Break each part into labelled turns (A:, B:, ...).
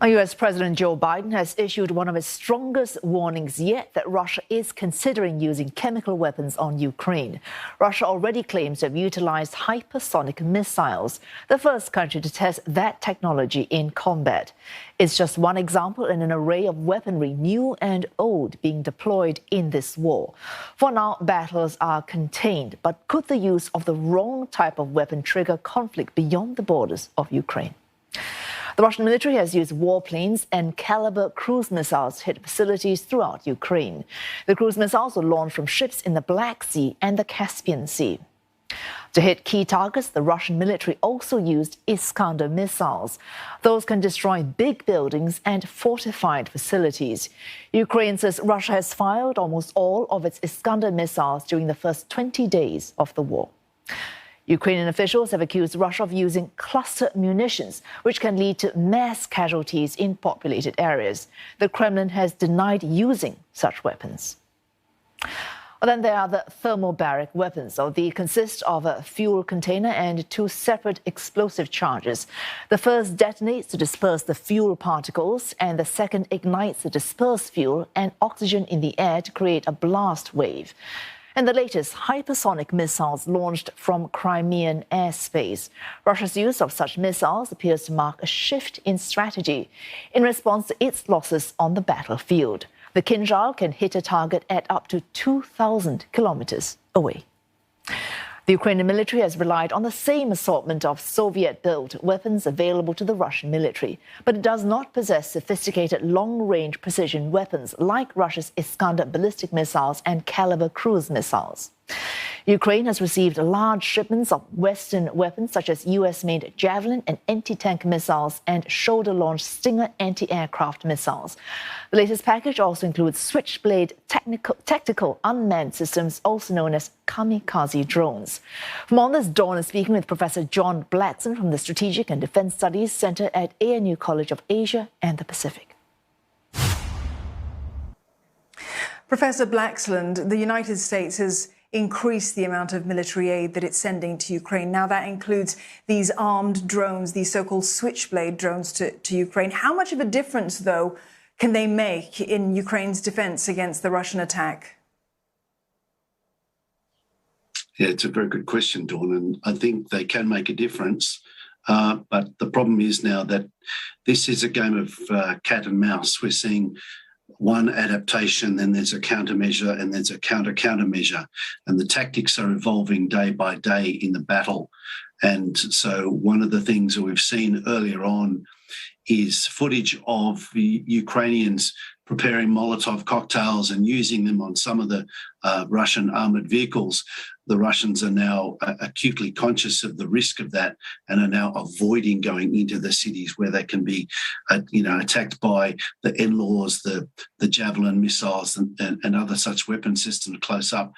A: US President Joe Biden has issued one of his strongest warnings yet that Russia is considering using chemical weapons on Ukraine. Russia already claims to have utilized hypersonic missiles, the first country to test that technology in combat. It's just one example in an array of weaponry, new and old, being deployed in this war. For now, battles are contained, but could the use of the wrong type of weapon trigger conflict beyond the borders of Ukraine? The Russian military has used warplanes and caliber cruise missiles to hit facilities throughout Ukraine. The cruise missiles were launched from ships in the Black Sea and the Caspian Sea. To hit key targets, the Russian military also used Iskander missiles. Those can destroy big buildings and fortified facilities. Ukraine says Russia has fired almost all of its Iskander missiles during the first 20 days of the war. Ukrainian officials have accused Russia of using cluster munitions, which can lead to mass casualties in populated areas. The Kremlin has denied using such weapons. Then there are the thermobaric weapons. They consist of a fuel container and two separate explosive charges. The first detonates to disperse the fuel particles, and the second ignites the dispersed fuel and oxygen in the air to create a blast wave. And the latest hypersonic missiles launched from Crimean airspace. Russia's use of such missiles appears to mark a shift in strategy in response to its losses on the battlefield. The Kinzhal can hit a target at up to 2,000 kilometers away. The Ukrainian military has relied on the same assortment of Soviet-built weapons available to the Russian military, but it does not possess sophisticated long-range precision weapons like Russia's Iskander ballistic missiles and Caliber cruise missiles. Ukraine has received large shipments of Western weapons such as US-made Javelin and anti-tank missiles and shoulder-launched Stinger anti-aircraft missiles. The latest package also includes Switchblade tactical unmanned systems, also known as kamikaze drones. From on this, Dawn is speaking with Professor John Blaxland from the Strategic and Defense Studies Center at ANU College of Asia and the Pacific.
B: Professor Blaxland, the United States has increase the amount of military aid that it's sending to Ukraine. Now that includes these armed drones, these so-called Switchblade drones to Ukraine. How much of a difference, though, can they make in Ukraine's defense against the Russian attack?
C: Yeah, it's a very good question, Dawn, and I think they can make a difference. But the problem is now that this is a game of cat and mouse. We're seeing one adaptation, then there's a countermeasure, and there's a countermeasure. And the tactics are evolving day by day in the battle. And so one of the things that we've seen earlier on is footage of the Ukrainians preparing Molotov cocktails and using them on some of the Russian armoured vehicles. The Russians are now acutely conscious of the risk of that and are now avoiding going into the cities where they can be, attacked by the NLAWs, the Javelin missiles and other such weapon systems close up.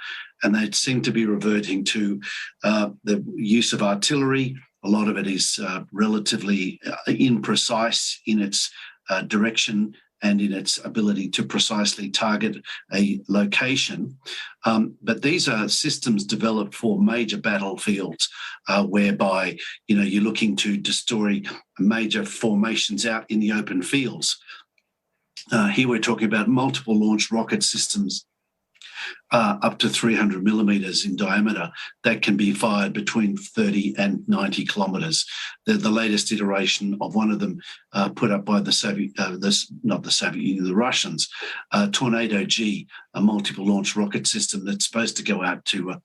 C: And they seem to be reverting to the use of artillery. A lot of it is relatively imprecise in its direction and in its ability to precisely target a location. But these are systems developed for major battlefields whereby, you're looking to destroy major formations out in the open fields. Here we're talking about multiple launch rocket systems up to 300 millimeters in diameter that can be fired between 30 and 90 kilometers. They're the latest iteration of one of them put up by the the Russians, Tornado G, a multiple launch rocket system that's supposed to go out to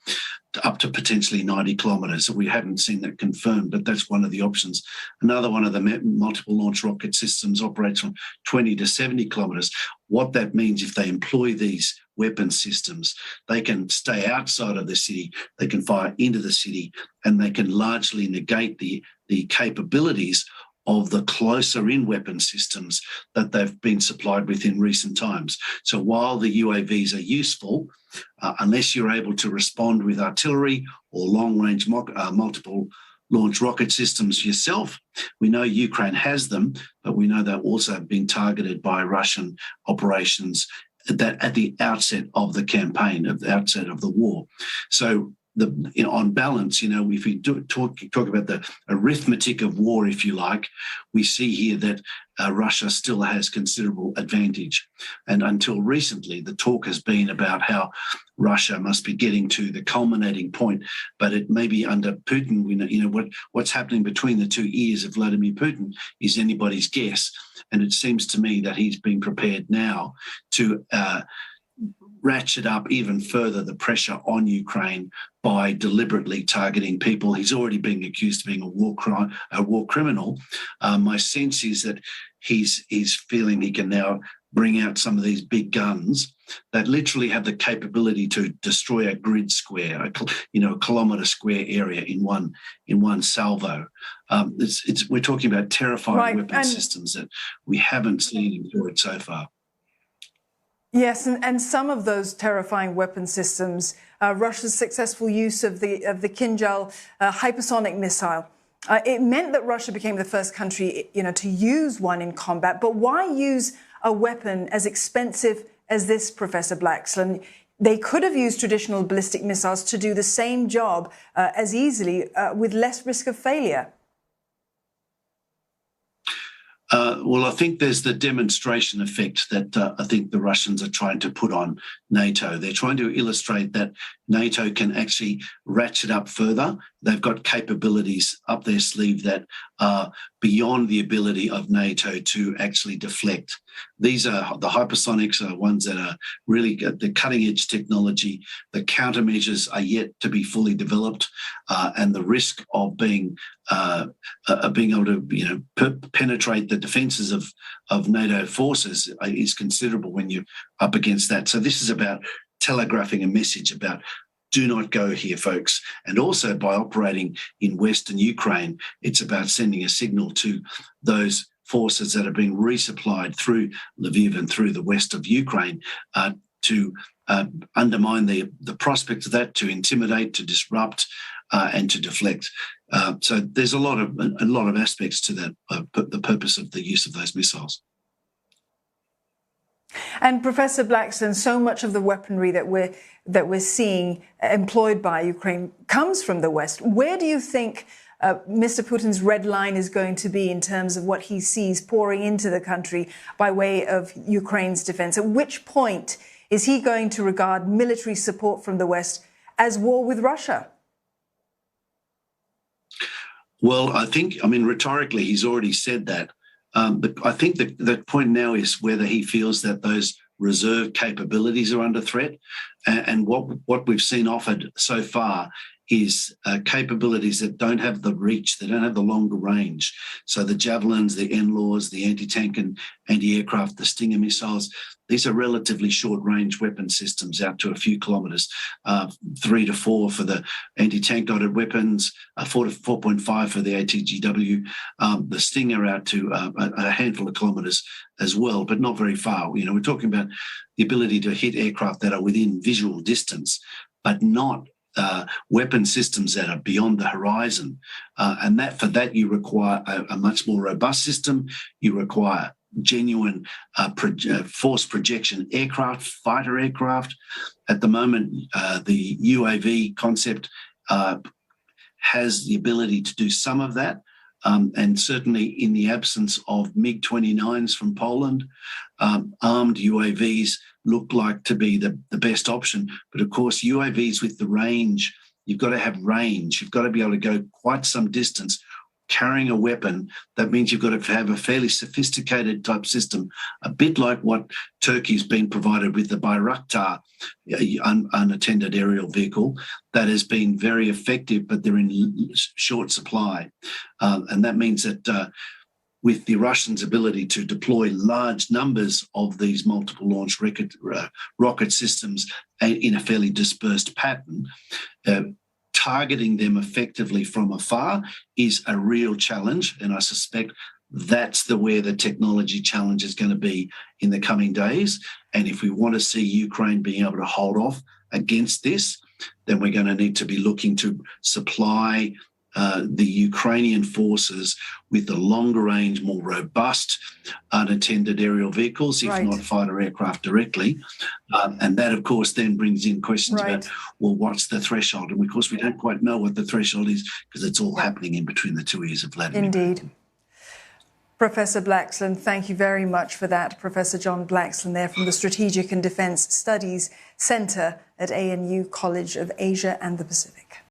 C: up to potentially 90 kilometers. We haven't seen that confirmed, but that's one of the options. Another one of the multiple launch rocket systems operates from 20 to 70 kilometers. What that means, if they employ these weapon systems, they can stay outside of the city, they can fire into the city, and they can largely negate the capabilities of the closer-in weapon systems that they've been supplied with in recent times. So while the UAVs are useful, unless you're able to respond with artillery or long-range multiple launch rocket systems yourself, we know Ukraine has them, but we know they're also being targeted by Russian operations that at the outset of the campaign, at the outset of the war. So on balance, if we talk about the arithmetic of war, if you like, we see here that Russia still has considerable advantage. And until recently, the talk has been about how Russia must be getting to the culminating point, but it may be under Putin. What's happening between the 2 ears of Vladimir Putin is anybody's guess. And it seems to me that he's been prepared now to ratchet up even further the pressure on Ukraine by deliberately targeting people. He's already being accused of being a war criminal. My sense is that he's feeling he can now bring out some of these big guns that literally have the capability to destroy a grid square, a kilometre square area in one salvo. We're talking about terrifying weapon systems that we haven't seen employed so far.
B: Yes, and some of those terrifying weapon systems, Russia's successful use of the Kinjal hypersonic missile, it meant that Russia became the first country, to use one in combat. But why use a weapon as expensive as this, Professor Blaxland? They could have used traditional ballistic missiles to do the same job as easily with less risk of failure.
C: Well, I think there's the demonstration effect that I think the Russians are trying to put on NATO. They're trying to illustrate that NATO can actually ratchet up further. They've got capabilities up their sleeve that are beyond the ability of NATO to actually deflect. These are the hypersonics are ones that are really the cutting edge technology. The countermeasures are yet to be fully developed, and the risk of being able to penetrate the defences of NATO forces is considerable when you're up against that. So this is about telegraphing a message about do not go here, folks. And also by operating in Western Ukraine, it's about sending a signal to those forces that are being resupplied through Lviv and through the west of Ukraine to undermine the prospect of that, to intimidate, to disrupt, and to deflect. So there's a lot of aspects to that, the purpose of the use of those missiles.
B: And Professor Blaxland, so much of the weaponry that we're seeing employed by Ukraine comes from the West. Where do you think Mr. Putin's red line is going to be in terms of what he sees pouring into the country by way of Ukraine's defense? At which point is he going to regard military support from the West as war with Russia?
C: Well, rhetorically, he's already said that. But I think the point now is whether he feels that those reserve capabilities are under threat. And what we've seen offered so far is capabilities that don't have the reach, they don't have the longer range. So the Javelins, the NLAWs, the anti-tank and anti-aircraft, the Stinger missiles, these are relatively short-range weapon systems out to a few kilometres, 3 to 4 for the anti-tank guided weapons, 4 to 4.5 for the ATGW, the Stinger out to a handful of kilometres as well, but not very far. We're talking about the ability to hit aircraft that are within visual distance, but not weapon systems that are beyond the horizon. And for that you require a much more robust system. You require genuine force projection aircraft, fighter aircraft. At the moment, the UAV concept has the ability to do some of that. And certainly in the absence of MiG-29s from Poland, armed UAVs look like to be the best option. But of course, UAVs with the range, you've got to have range. You've got to be able to go quite some distance carrying a weapon. That means you've got to have a fairly sophisticated type system, a bit like what Turkey's been provided with the Bayraktar unattended aerial vehicle that has been very effective, but they're in short supply. And that means that with the Russians' ability to deploy large numbers of these multiple launch rocket systems in a fairly dispersed pattern, targeting them effectively from afar is a real challenge. And I suspect that's where the technology challenge is going to be in the coming days. And if we want to see Ukraine being able to hold off against this, then we're going to need to be looking to supply the Ukrainian forces with the longer range, more robust, unattended aerial vehicles, if not fighter aircraft directly. And that, of course, then brings in questions about, well, what's the threshold? And of course, we don't quite know what the threshold is because it's all happening in between the two ears of Vladimir.
B: Indeed. Professor Blaxland, thank you very much for that. Professor John Blaxland there from the Strategic and Defence Studies Centre at ANU College of Asia and the Pacific.